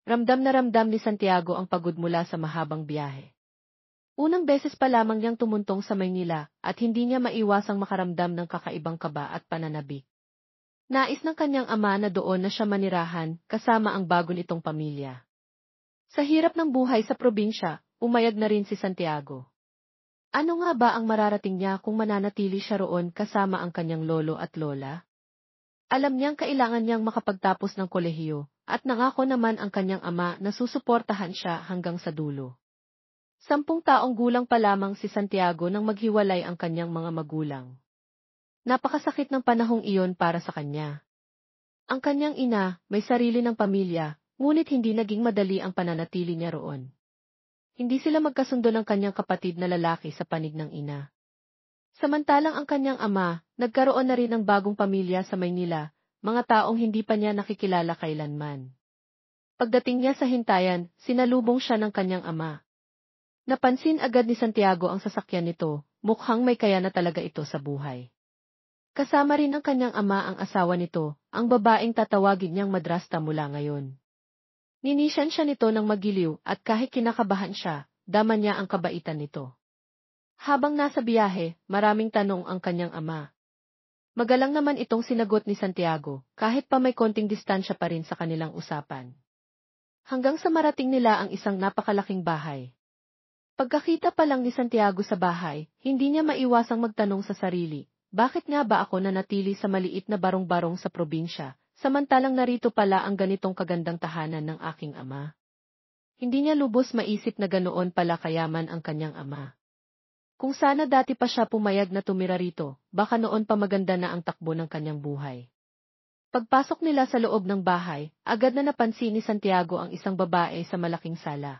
Ramdam na ramdam ni Santiago ang pagod mula sa mahabang biyahe. Unang beses pa lamang niyang tumuntong sa Maynila at hindi niya maiwasang makaramdam ng kakaibang kaba at pananabik. Nais ng kanyang ama na doon na siya manirahan kasama ang bago nitong pamilya. Sa hirap ng buhay sa probinsya, umayag na rin si Santiago. Ano nga ba ang mararating niya kung mananatili siya roon kasama ang kanyang lolo at lola? Alam niyang kailangan niyang makapagtapos ng kolehiyo, at nangako naman ang kanyang ama na susuportahan siya hanggang sa dulo. 10 taong gulang pa lamang si Santiago nang maghiwalay ang kanyang mga magulang. Napakasakit ng panahong iyon para sa kanya. Ang kanyang ina, may sarili ng pamilya, ngunit hindi naging madali ang pananatili niya roon. Hindi sila magkasundo ng kanyang kapatid na lalaki sa panig ng ina. Samantalang ang kanyang ama, nagkaroon na rin ng bagong pamilya sa Maynila, mga taong hindi pa niya nakikilala kailanman. Pagdating niya sa hintayan, sinalubong siya ng kanyang ama. Napansin agad ni Santiago ang sasakyan nito, mukhang may kaya na talaga ito sa buhay. Kasama rin ang kanyang ama ang asawa nito, ang babaeng tatawagin niyang madrasta mula ngayon. Ninisyan siya nito ng magiliw at kahit kinakabahan siya, dama niya ang kabaitan nito. Habang nasa biyahe, maraming tanong ang kanyang ama. Magalang naman itong sinagot ni Santiago, kahit pa may konting distansya pa rin sa kanilang usapan. Hanggang sa marating nila ang isang napakalaking bahay. Pagkakita pa lang ni Santiago sa bahay, hindi niya maiwasang magtanong sa sarili, bakit nga ba ako nanatili sa maliit na barong-barong sa probinsya, samantalang narito pala ang ganitong kagandang tahanan ng aking ama? Hindi niya lubos maisip na ganoon pala kayaman ang kanyang ama. Kung sana dati pa siya pumayag na tumira rito, baka noon pa maganda na ang takbo ng kanyang buhay. Pagpasok nila sa loob ng bahay, agad na napansin ni Santiago ang isang babae sa malaking sala.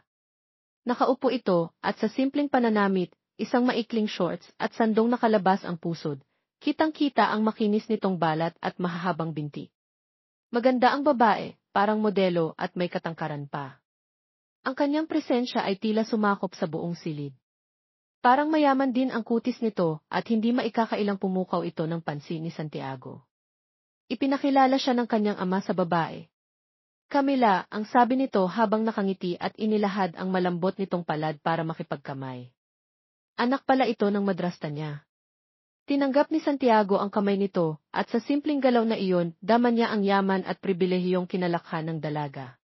Nakaupo ito, at sa simpleng pananamit, isang maikling shorts at sandong nakalabas ang pusod, kitang-kita ang makinis nitong balat at mahahabang binti. Maganda ang babae, parang modelo at may katangkaran pa. Ang kanyang presensya ay tila sumakop sa buong silid. Parang mayaman din ang kutis nito at hindi maikakailang pumukaw ito ng pansin ni Santiago. Ipinakilala siya ng kanyang ama sa babae. Camila, ang sabi nito habang nakangiti at inilahad ang malambot nitong palad para makipagkamay. Anak pala ito ng madrasta niya. Tinanggap ni Santiago ang kamay nito at sa simpleng galaw na iyon, dama niya ang yaman at pribilehiyong kinalakhan ng dalaga.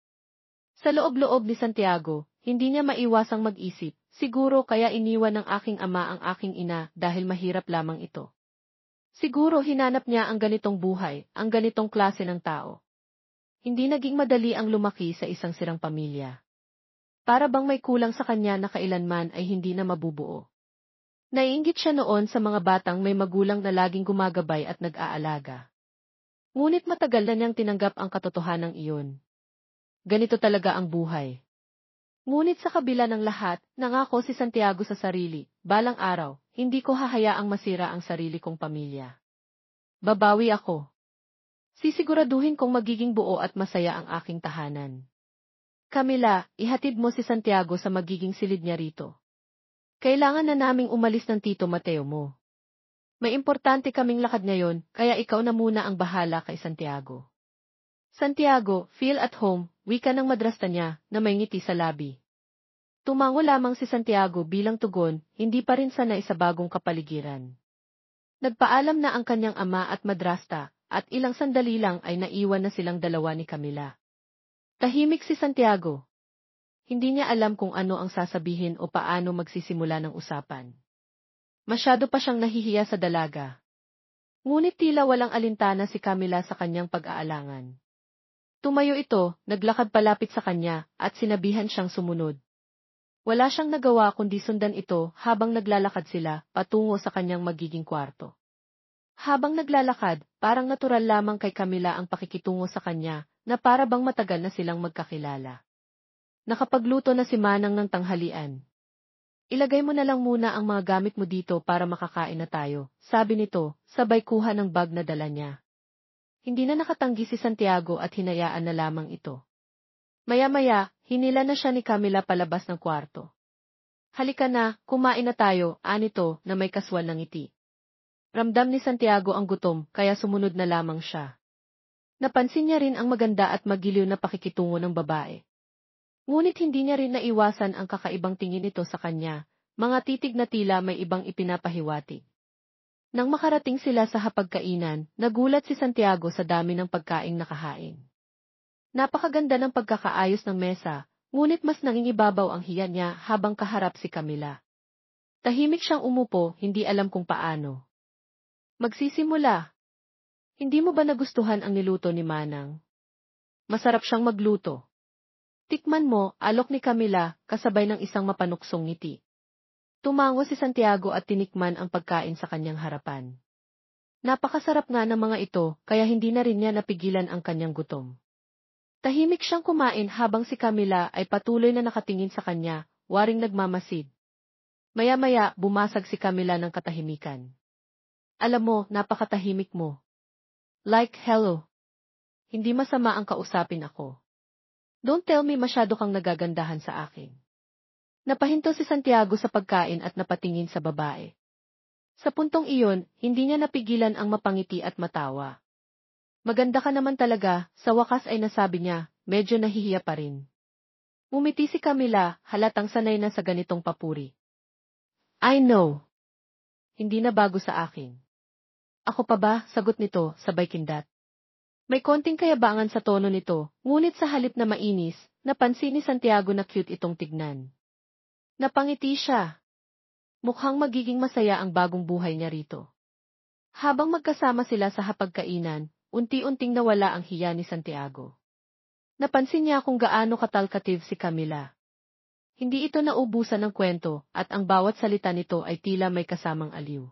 Sa loob-loob ni Santiago, hindi niya maiwasang mag-isip, siguro kaya iniwan ng aking ama ang aking ina dahil mahirap lamang ito. Siguro hinanap niya ang ganitong buhay, ang ganitong klase ng tao. Hindi naging madali ang lumaki sa isang sirang pamilya. Para bang may kulang sa kanya na kailanman ay hindi na mabubuo. Naiinggit siya noon sa mga batang may magulang na laging gumagabay at nag-aalaga. Ngunit matagal na niyang tinanggap ang katotohanan iyon. Ganito talaga ang buhay. Ngunit sa kabila ng lahat, nangako si Santiago sa sarili, balang araw, hindi ko hahayaang masira ang sarili kong pamilya. Babawi ako. Sisiguraduhin kong magiging buo at masaya ang aking tahanan. Camila, ihatid mo si Santiago sa magiging silid niya rito. Kailangan na naming umalis ng Tito Mateo mo. May importante kaming lakad ngayon, kaya ikaw na muna ang bahala kay Santiago. Santiago, feel at home, wika ng madrasta niya, na may ngiti sa labi. Tumango lamang si Santiago bilang tugon, hindi pa rin sanay sa bagong kapaligiran. Nagpaalam na ang kanyang ama at madrasta, at ilang sandali lang ay naiwan na silang dalawa ni Camila. Tahimik si Santiago. Hindi niya alam kung ano ang sasabihin o paano magsisimula ng usapan. Masyado pa siyang nahihiya sa dalaga. Ngunit tila walang alintana si Camila sa kanyang pag-aalangan. Tumayo ito, naglakad palapit sa kanya, at sinabihan siyang sumunod. Wala siyang nagawa kundi sundan ito habang naglalakad sila patungo sa kanyang magiging kwarto. Habang naglalakad, parang natural lamang kay Camila ang pakikitungo sa kanya, na para bang matagal na silang magkakilala. Nakapagluto na si Manang ng tanghalian. Ilagay mo na lang muna ang mga gamit mo dito para makakain na tayo, sabi nito, sabay kuha ng bag na dala niya. Hindi na nakatanggi si Santiago at hinayaan na lamang ito. Maya-maya, hinila na siya ni Camila palabas ng kwarto. Halika na, kumain na tayo, anito, na may kaswal ng ngiti. Ramdam ni Santiago ang gutom, kaya sumunod na lamang siya. Napansin niya rin ang maganda at magiliw na pakikitungo ng babae. Ngunit hindi niya rin naiwasan ang kakaibang tingin nito sa kanya, mga titig na tila may ibang ipinapahiwatig. Nang makarating sila sa hapagkainan, nagulat si Santiago sa dami ng pagkaing nakahain. Napakaganda ng pagkakaayos ng mesa, ngunit mas nangingibabaw ang hiya niya habang kaharap si Camila. Tahimik siyang umupo, hindi alam kung paano magsisimula. Hindi mo ba nagustuhan ang niluto ni Manang? Masarap siyang magluto. Tikman mo, alok ni Camila, kasabay ng isang mapanuksong ngiti. Tumango si Santiago at tinikman ang pagkain sa kanyang harapan. Napakasarap nga ng mga ito, kaya hindi na rin niya napigilan ang kanyang gutom. Tahimik siyang kumain habang si Camila ay patuloy na nakatingin sa kanya, waring nagmamasid. Maya-maya, bumasag si Camila ng katahimikan. Alam mo, napakatahimik mo. Like, hello. Hindi masama ang kausapin ako. Don't tell me masyado kang nagagandahan sa akin. Napahinto si Santiago sa pagkain at napatingin sa babae. Sa puntong iyon, hindi niya napigilan ang mapangiti at matawa. Maganda ka naman talaga, sa wakas ay nasabi niya, medyo nahihiya pa rin. Umiti si Camila, halatang sanay na sa ganitong papuri. I know. Hindi na bago sa akin. Ako pa ba, sagot nito, sabay kindat. May konting kayabangan sa tono nito, ngunit sa halip na mainis, napansin ni Santiago na cute itong tignan. Napangiti siya. Mukhang magiging masaya ang bagong buhay niya rito. Habang magkasama sila sa hapagkainan, unti-unting nawala ang hiya ni Santiago. Napansin niya kung gaano katalkative si Camila. Hindi ito naubusan ng kwento, at ang bawat salita nito ay tila may kasamang aliw.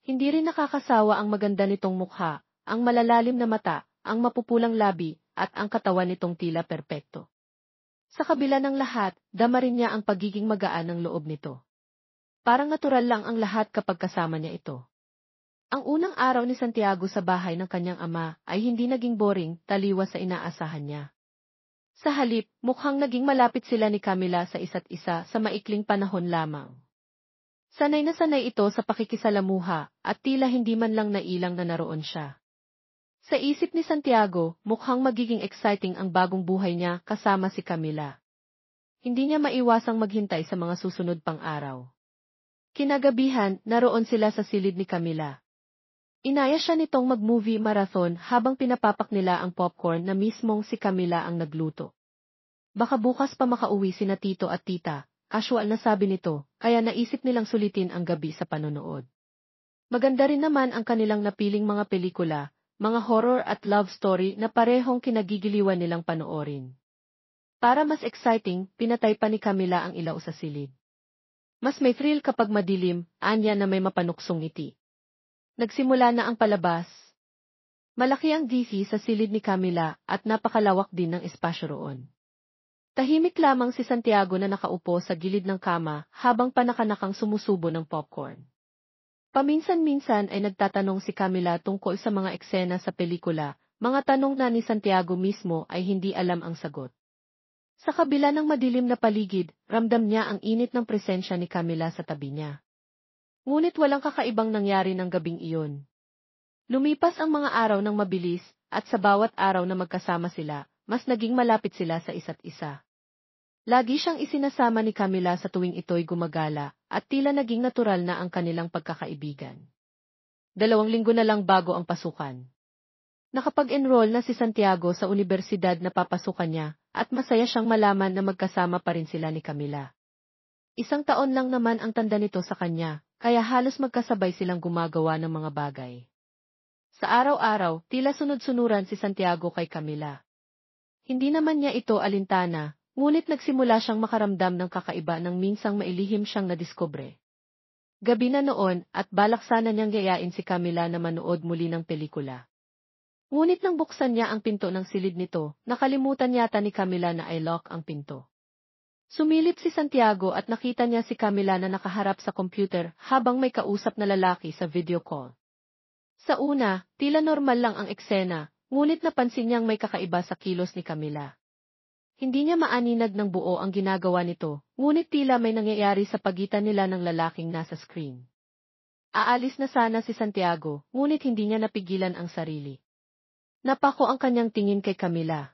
Hindi rin nakakasawa ang maganda nitong mukha, ang malalalim na mata, ang mapupulang labi, at ang katawan nitong tila perpekto. Sa kabila ng lahat, dama rin niya ang pagiging magaan ng loob nito. Parang natural lang ang lahat kapag kasama niya ito. Ang unang araw ni Santiago sa bahay ng kanyang ama ay hindi naging boring, taliwas sa inaasahan niya. Sa halip, mukhang naging malapit sila ni Camila sa isa't isa sa maikling panahon lamang. Sanay na sanay ito sa pakikisalamuha, at tila hindi man lang nailang na naroon siya. Sa isip ni Santiago, mukhang magiging exciting ang bagong buhay niya kasama si Camila. Hindi niya maiwasang maghintay sa mga susunod pang araw. Kinagabihan, naroon sila sa silid ni Camila. Inaya siya nitong mag-movie marathon habang pinapapak nila ang popcorn na mismong si Camila ang nagluto. Baka bukas pa makauwi sina tito at tita, casual na sabi nito, kaya naisip nilang sulitin ang gabi sa panonood. Maganda rin naman ang kanilang napiling mga pelikula, mga horror at love story na parehong kinagigiliwan nilang panoorin. Para mas exciting, pinatay pa ni Camila ang ilaw sa silid. Mas may thrill kapag madilim, anya na may mapanuksong ngiti. Nagsimula na ang palabas. Malaki ang DC sa silid ni Camila at napakalawak din ng espasyo roon. Tahimik lamang si Santiago na nakaupo sa gilid ng kama habang panakanakang sumusubo ng popcorn. Paminsan-minsan ay nagtatanong si Camila tungkol sa mga eksena sa pelikula, mga tanong na ni Santiago mismo ay hindi alam ang sagot. Sa kabila ng madilim na paligid, ramdam niya ang init ng presensya ni Camila sa tabi niya. Ngunit walang kakaibang nangyari ng gabing iyon. Lumipas ang mga araw ng mabilis, at sa bawat araw na magkasama sila, mas naging malapit sila sa isa't isa. Lagi siyang isinasama ni Camila sa tuwing ito'y gumagala, at tila naging natural na ang kanilang pagkakaibigan. 2 linggo na lang bago ang pasukan. Nakapag-enroll na si Santiago sa universidad na papasukan niya, at masaya siyang malaman na magkasama pa rin sila ni Camila. 1 taon lang naman ang tanda nito sa kanya, kaya halos magkasabay silang gumagawa ng mga bagay. Sa araw-araw, tila sunod-sunuran si Santiago kay Camila. Hindi naman niya ito alintana, ngunit nagsimula siyang makaramdam ng kakaiba nang minsang mailihim siyang nadiskubre. Gabi na noon, at balak sana niyang yayain si Camila na manood muli ng pelikula. Ngunit nang buksan niya ang pinto ng silid nito, nakalimutan yata ni Camila na i-lock ang pinto. Sumilip si Santiago at nakita niya si Camila na nakaharap sa computer habang may kausap na lalaki sa video call. Sa una, tila normal lang ang eksena, ngunit napansin niyang may kakaiba sa kilos ni Camila. Hindi niya maaninag ng buo ang ginagawa nito, ngunit tila may nangyayari sa pagitan nila ng lalaking nasa screen. Aalis na sana si Santiago, ngunit hindi niya napigilan ang sarili. Napako ang kanyang tingin kay Camila.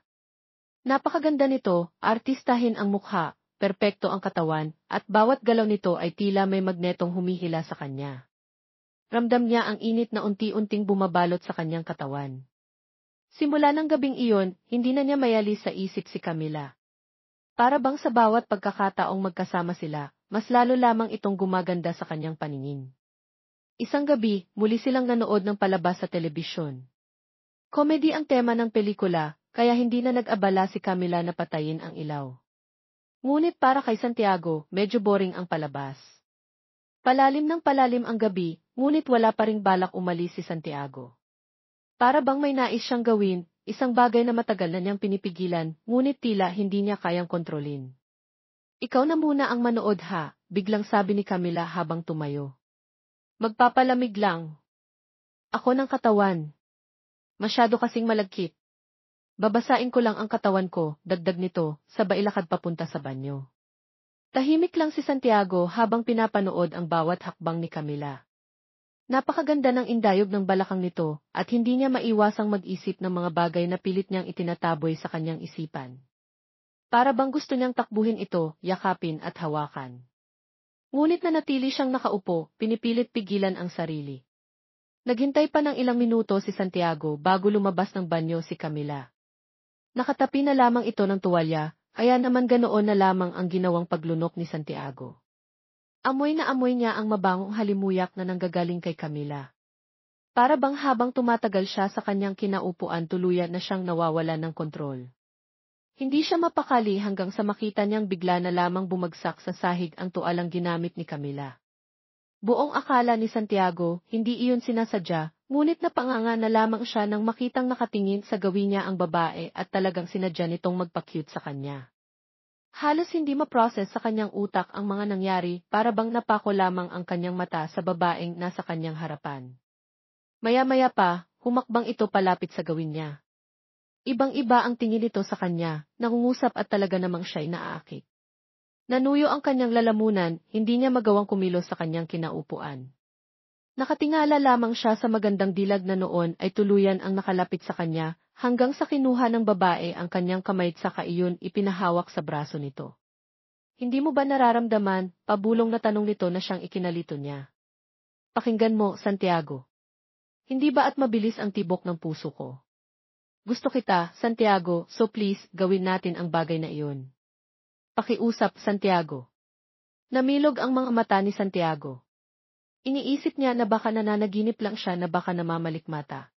Napakaganda nito, artistahin ang mukha, perpekto ang katawan, at bawat galaw nito ay tila may magnetong humihila sa kanya. Ramdam niya ang init na unti-unting bumabalot sa kanyang katawan. Simula ng gabing iyon, hindi na niya mayali sa isip si Camila. Para bang sa bawat pagkakataong magkasama sila, mas lalo lamang itong gumaganda sa kanyang paningin. Isang gabi, muli silang nanood ng palabas sa telebisyon. Comedy ang tema ng pelikula, kaya hindi na nag-abala si Camila na patayin ang ilaw. Ngunit para kay Santiago, medyo boring ang palabas. Palalim ng palalim ang gabi, ngunit wala pa ring balak umalis si Santiago. Para bang may nais siyang gawin, isang bagay na matagal na niyang pinipigilan, ngunit tila hindi niya kayang kontrolin. Ikaw na muna ang manood ha, biglang sabi ni Camila habang tumayo. Magpapalamig lang. Ako ng katawan. Masyado kasing malagkit. Babasain ko lang ang katawan ko, dagdag nito, sabay lakad papunta sa banyo. Tahimik lang si Santiago habang pinapanood ang bawat hakbang ni Camila. Napakaganda ng indayog ng balakang nito, at hindi niya maiwasang mag-isip ng mga bagay na pilit niyang itinataboy sa kanyang isipan. Para bang gusto niyang takbuhin ito, yakapin at hawakan. Ngunit nanatili siyang nakaupo, pinipilit pigilan ang sarili. Naghintay pa ng ilang minuto si Santiago bago lumabas ng banyo si Camila. Nakatapi na lamang ito ng tuwalya, kaya naman ganoon na lamang ang ginawang paglunok ni Santiago. Amoy na amoy niya ang mabangong halimuyak na nanggagaling kay Camila. Para bang habang tumatagal siya sa kanyang kinaupuan tuluyan na siyang nawawala ng kontrol. Hindi siya mapakali hanggang sa makita niyang bigla na lamang bumagsak sa sahig ang tualang ginamit ni Camila. Buong akala ni Santiago, hindi iyon sinasadya, ngunit napanganga na lamang siya nang makitang nakatingin sa gawin niya ang babae at talagang sinadya nitong magpa-cute sa kanya. Halos hindi ma-process sa kanyang utak ang mga nangyari, para bang napako lamang ang kanyang mata sa babaeng nasa kanyang harapan. Maya-maya pa, humakbang ito palapit sa gawin niya. Ibang-iba ang tingin nito sa kanya, nangungusap at talaga namang siya'y naaakit. Nanuyo ang kanyang lalamunan, hindi niya magawang kumilos sa kanyang kinaupuan. Nakatingala lamang siya sa magandang dilag na noon ay tuluyan ang nakalapit sa kanya, hanggang sa kinuha ng babae ang kanyang kamay saka iyon ipinahawak sa braso nito. Hindi mo ba nararamdaman, pabulong na tanong nito na siyang ikinalito niya. Pakinggan mo, Santiago. Hindi ba at mabilis ang tibok ng puso ko? Gusto kita, Santiago, so please, gawin natin ang bagay na iyon. Pakiusap, Santiago. Namilog ang mga mata ni Santiago. Iniisip niya na baka nananaginip lang siya na baka namamalikmata.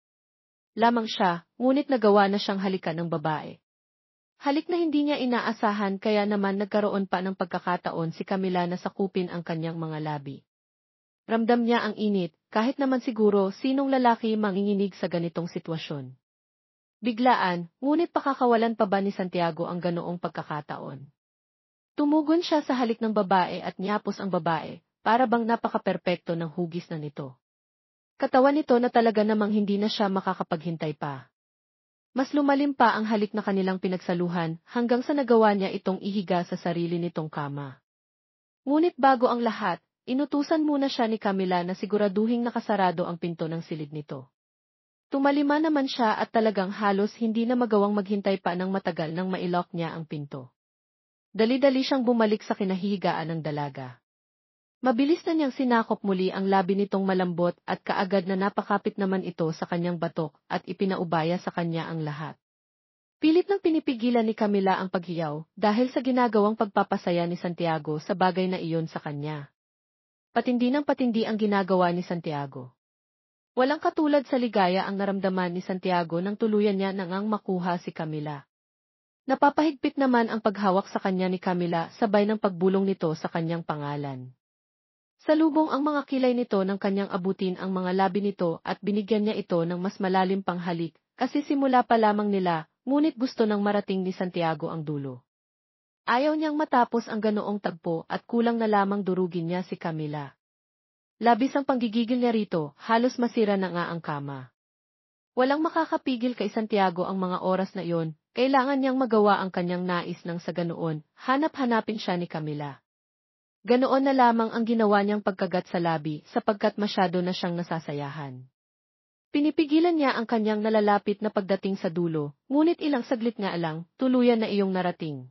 Lamang siya, ngunit nagawa na siyang halikan ng babae. Halik na hindi niya inaasahan kaya naman nagkaroon pa ng pagkakataon si Camila na sakupin ang kanyang mga labi. Ramdam niya ang init, kahit naman siguro sinong lalaki manginginig sa ganitong sitwasyon. Biglaan, ngunit pakakawalan pa ba ni Santiago ang ganoong pagkakataon? Tumugon siya sa halik ng babae at niyapos ang babae, para bang napaka-perpekto ng hugis na nito. Katawan nito na talaga namang hindi na siya makakapaghintay pa. Mas lumalim pa ang halik na kanilang pinagsaluhan hanggang sa nagawa niya itong ihiga sa sarili nitong kama. Ngunit bago ang lahat, inutusan muna siya ni Camila na siguraduhing nakasarado ang pinto ng silid nito. Tumalima naman siya at talagang halos hindi na magawang maghintay pa ng matagal nang mailok niya ang pinto. Dali-dali siyang bumalik sa kinahihigaan ng dalaga. Mabilis na niyang sinakop muli ang labi nitong malambot at kaagad na napakapit naman ito sa kanyang batok at ipinaubaya sa kanya ang lahat. Pilit nang pinipigilan ni Camila ang paghiyaw dahil sa ginagawang pagpapasaya ni Santiago sa bagay na iyon sa kanya. Patindi ng patindi ang ginagawa ni Santiago. Walang katulad sa ligaya ang naramdaman ni Santiago nang tuluyan niya nang makuha si Camila. Napapahigpit naman ang paghawak sa kanya ni Camila sabay ng pagbulong nito sa kanyang pangalan. Salubong ang mga kilay nito ng kanyang abutin ang mga labi nito at binigyan niya ito ng mas malalim pang halik, kasi simula pa lamang nila, ngunit gusto nang marating ni Santiago ang dulo. Ayaw niyang matapos ang ganoong tagpo at kulang na lamang durugin niya si Camila. Labis ang panggigigil niya rito, halos masira na nga ang kama. Walang makakapigil kay Santiago ang mga oras na iyon, kailangan niyang magawa ang kanyang nais nang sa ganoon, hanap-hanapin siya ni Camila. Ganoon na lamang ang ginawa niyang pagkagat sa labi sapagkat masyado na siyang nasasayahan. Pinipigilan niya ang kanyang nalalapit na pagdating sa dulo, ngunit ilang saglit nga lang, tuluyan na iyong narating.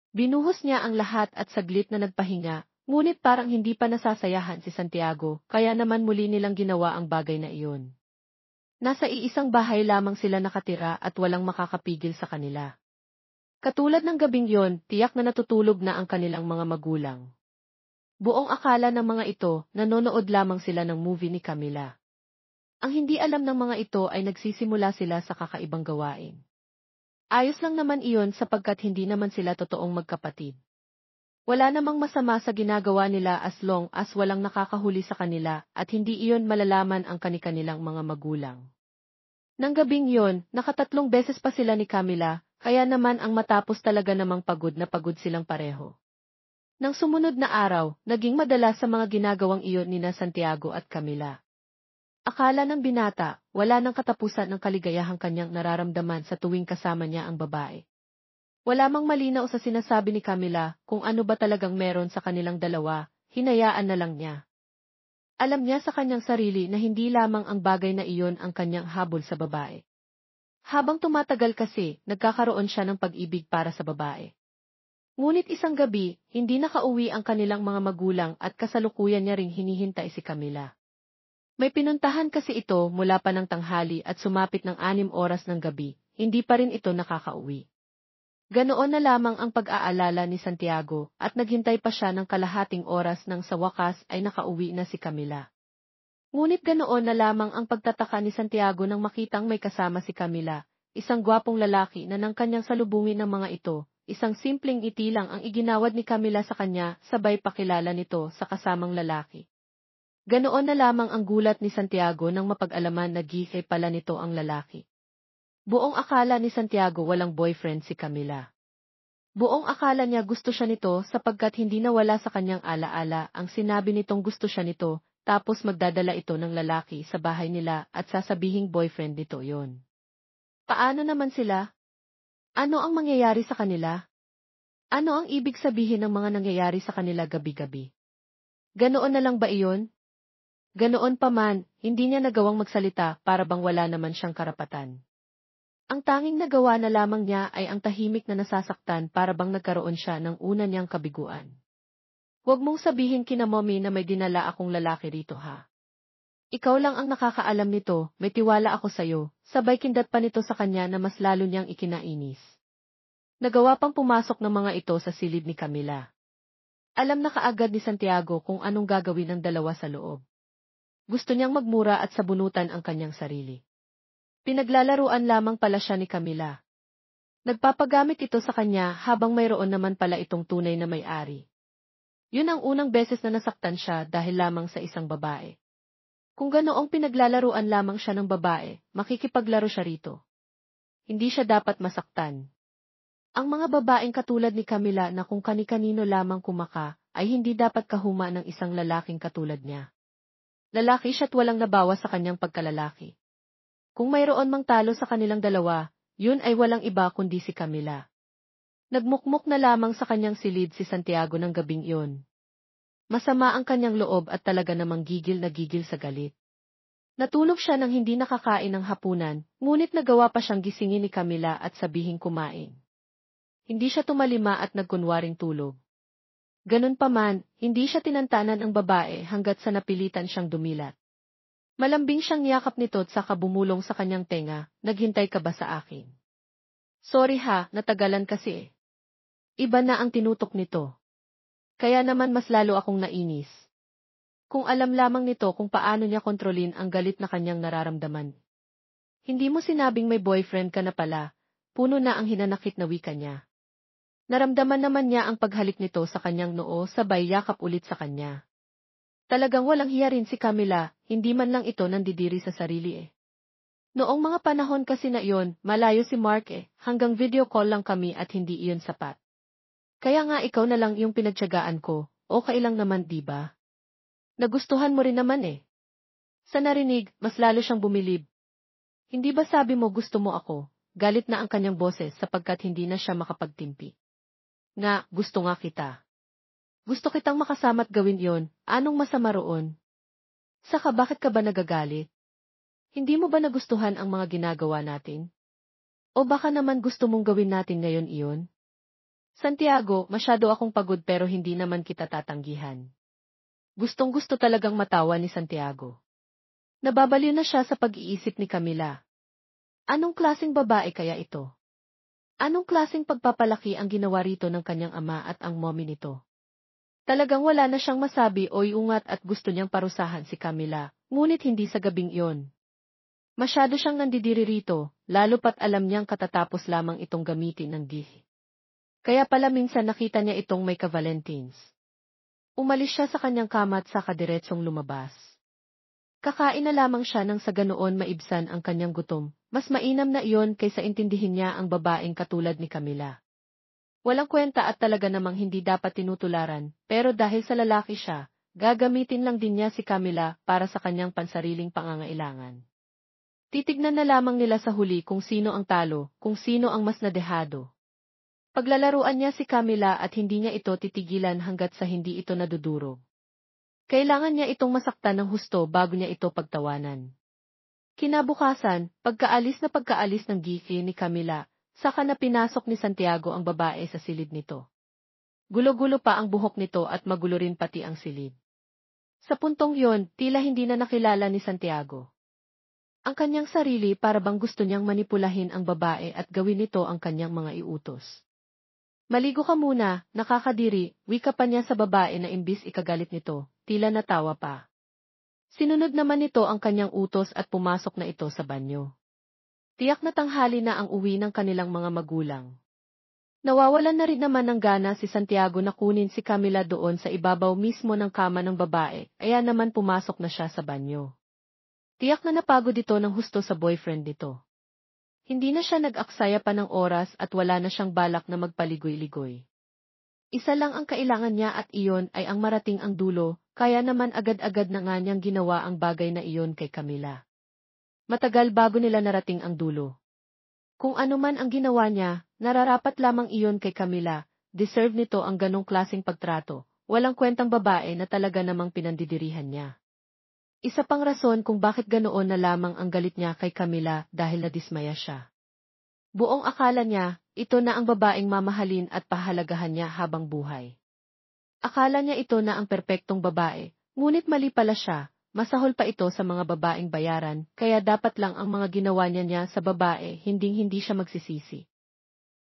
Binuhos niya ang lahat at saglit na nagpahinga, ngunit parang hindi pa nasasayahan si Santiago, kaya naman muli nilang ginawa ang bagay na iyon. Nasa iisang bahay lamang sila nakatira at walang makakapigil sa kanila. Katulad ng gabing yon, tiyak na natutulog na ang kanilang mga magulang. Buong akala ng mga ito, nanonood lamang sila ng movie ni Camila. Ang hindi alam ng mga ito ay nagsisimula sila sa kakaibang gawain. Ayos lang naman iyon sapagkat hindi naman sila totoong magkapatid. Wala namang masama sa ginagawa nila as long as walang nakakahuli sa kanila at hindi iyon malalaman ang kani-kanilang mga magulang. Nang gabing yon, nakatatlong beses pa sila ni Camila, kaya naman ang matapos talaga namang pagod na pagod silang pareho. Nang sumunod na araw, naging madalas sa mga ginagawang iyon nina Santiago at Camila. Akala ng binata, wala nang katapusan ng kaligayahang kanyang nararamdaman sa tuwing kasama niya ang babae. Wala mang malinaw sa sinasabi ni Camila kung ano ba talagang meron sa kanilang dalawa, hinayaan na lang niya. Alam niya sa kanyang sarili na hindi lamang ang bagay na iyon ang kanyang habol sa babae. Habang tumatagal kasi, nagkakaroon siya ng pag-ibig para sa babae. Ngunit isang gabi, hindi nakauwi ang kanilang mga magulang at kasalukuyan niya ring hinihintay si Camila. May pinuntahan kasi ito mula pa ng tanghali at sumapit ng 6 oras ng gabi, hindi pa rin ito nakakauwi. Ganoon na lamang ang pag-aalala ni Santiago at naghintay pa siya ng kalahating oras nang sa wakas ay nakauwi na si Camila. Ngunit ganoon na lamang ang pagtataka ni Santiago nang makitang may kasama si Camila, isang gwapong lalaki na nang kanyang salubungin ng mga ito, isang simpleng ngiti lang ang iginawad ni Camila sa kanya sabay pakilala nito sa kasamang lalaki. Ganoon na lamang ang gulat ni Santiago nang mapag-alaman na gikay pala nito ang lalaki. Buong akala ni Santiago walang boyfriend si Camila. Buong akala niya gusto siya nito sapagkat hindi nawala sa kanyang alaala ang sinabi nitong gusto siya nito, tapos magdadala ito ng lalaki sa bahay nila at sasabihing boyfriend nito yon. Paano naman sila? Ano ang mangyayari sa kanila? Ano ang ibig sabihin ng mga nangyayari sa kanila gabi-gabi? Ganoon na lang ba iyon? Ganoon pa man, hindi niya nagawang magsalita para bang wala naman siyang karapatan. Ang tanging nagawa na lamang niya ay ang tahimik na nasasaktan para bang nagkaroon siya ng una niyang kabiguan. Huwag mong sabihin kina mommy na may dinala akong lalaki rito ha. Ikaw lang ang nakakaalam nito, may tiwala ako sa'yo, sabay kindat pa nito sa kanya na mas lalo niyang ikinainis. Nagawa pang pumasok ng mga ito sa silid ni Camila. Alam na kaagad ni Santiago kung anong gagawin ng dalawa sa loob. Gusto niyang magmura at sabunutan ang kanyang sarili. Pinaglalaruan lamang pala siya ni Camila. Nagpapagamit ito sa kanya habang mayroon naman pala itong tunay na may-ari. Yun ang unang beses na nasaktan siya dahil lamang sa isang babae. Kung ganoong pinaglalaruan lamang siya ng babae, makikipaglaro siya rito. Hindi siya dapat masaktan. Ang mga babaeng katulad ni Camila na kung kani-kanino lamang kumaka, ay hindi dapat kahuma ng isang lalaking katulad niya. Lalaki siya't walang nabawa sa kanyang pagkalalaki. Kung mayroon mang talo sa kanilang dalawa, yun ay walang iba kundi si Camila. Nagmukmuk na lamang sa kanyang silid si Santiago ng gabing iyon. Masama ang kanyang loob at talaga namang gigil na gigil sa galit. Natulog siya nang hindi nakakain ng hapunan, ngunit nagawa pa siyang gisingin ni Camila at sabihing kumain. Hindi siya tumalima at nagkunwaring tulog. Ganun pa man, hindi siya tinantanan ang babae hanggat sa napilitan siyang dumilat. Malambing siyang niyakap nito at saka bumulong sa kanyang tenga, naghintay ka ba sa akin? Sorry ha, natagalan kasi eh. Iba na ang tinutok nito. Kaya naman mas lalo akong nainis. Kung alam lamang nito kung paano niya kontrolin ang galit na kanyang nararamdaman. Hindi mo sinabing may boyfriend ka na pala, puno na ang hinanakit na wika niya. Naramdaman naman niya ang paghalik nito sa kanyang noo sabay yakap ulit sa kanya. Talagang walang hiya rin si Camila, hindi man lang ito nandidiri sa sarili eh. Noong mga panahon kasi na iyon, malayo si Mark eh, hanggang video call lang kami at hindi iyon sapat. Kaya nga ikaw na lang yung pinagtiyagaan ko, okay lang naman diba? Nagustuhan mo rin naman eh. Sa narinig, mas lalo siyang bumilib. Hindi ba sabi mo gusto mo ako? Galit na ang kanyang boses sapagkat hindi na siya makapagtimpi. Nga, gusto nga kita. Gusto kitang makasama't gawin yon, anong masama roon? Saka bakit ka ba nagagalit? Hindi mo ba nagustuhan ang mga ginagawa natin? O baka naman gusto mong gawin natin ngayon iyon? Santiago, masyado akong pagod pero hindi naman kita tatanggihan. Gustong-gusto talagang matawa ni Santiago. Nababaliw na siya sa pag-iisip ni Camila. Anong klaseng babae kaya ito? Anong klaseng pagpapalaki ang ginawa rito ng kanyang ama at ang mommy nito? Talagang wala na siyang masabi o iungat at gusto niyang parusahan si Camila, ngunit hindi sa gabing iyon. Masyado siyang nandidiri rito, lalo pat alam niyang katatapos lamang itong gamitin ng gihi. Kaya pala minsan nakita niya itong may ka-Valentines. Umalis siya sa kanyang kama at saka diretsong lumabas. Kakain na lamang siya nang sa ganoon maibsan ang kanyang gutom, mas mainam na iyon kaysa intindihin niya ang babaeng katulad ni Camila. Walang kwenta at talaga namang hindi dapat tinutularan, pero dahil sa lalaki siya, gagamitin lang din niya si Camila para sa kanyang pansariling pangangailangan. Titignan na lamang nila sa huli kung sino ang talo, kung sino ang mas nadehado. Paglalaruan niya si Camila at hindi niya ito titigilan hanggat sa hindi ito nadudurog. Kailangan niya itong masaktan ng husto bago niya ito pagtawanan. Kinabukasan, pagkaalis ng gifi ni Camila, saka na pinasok ni Santiago ang babae sa silid nito. Gulo-gulo pa ang buhok nito at magulo rin pati ang silid. Sa puntong yon, tila hindi na nakilala ni Santiago ang kanyang sarili para bang gusto niyang manipulahin ang babae at gawin nito ang kanyang mga iutos. Maligo ka muna, nakakadiri, wika pa niya sa babae na imbis ikagalit nito, tila natawa pa. Sinunod naman nito ang kanyang utos at pumasok na ito sa banyo. Tiyak na tanghali na ang uwi ng kanilang mga magulang. Nawawalan na rin naman ng gana si Santiago na kunin si Camila doon sa ibabaw mismo ng kama ng babae, kaya naman pumasok na siya sa banyo. Tiyak na napagod ito ng husto sa boyfriend nito. Hindi na siya nag-aksaya pa ng oras at wala na siyang balak na magpaligoy-ligoy. Isa lang ang kailangan niya at iyon ay ang marating ang dulo, kaya naman agad-agad na nga niyang ginawa ang bagay na iyon kay Camila. Matagal bago nila narating ang dulo. Kung ano man ang ginawa niya, nararapat lamang iyon kay Camila, deserve nito ang ganong klaseng pagtrato, walang kwentang babae na talaga namang pinandidirihan niya. Isa pang rason kung bakit ganoon na lamang ang galit niya kay Camila dahil nadismaya siya. Buong akala niya, ito na ang babaeng mamahalin at pahalagahan niya habang buhay. Akala niya ito na ang perpektong babae, ngunit mali pala siya, masahol pa ito sa mga babaeng bayaran, kaya dapat lang ang mga ginawa niya sa babae, hindi siya magsisisi.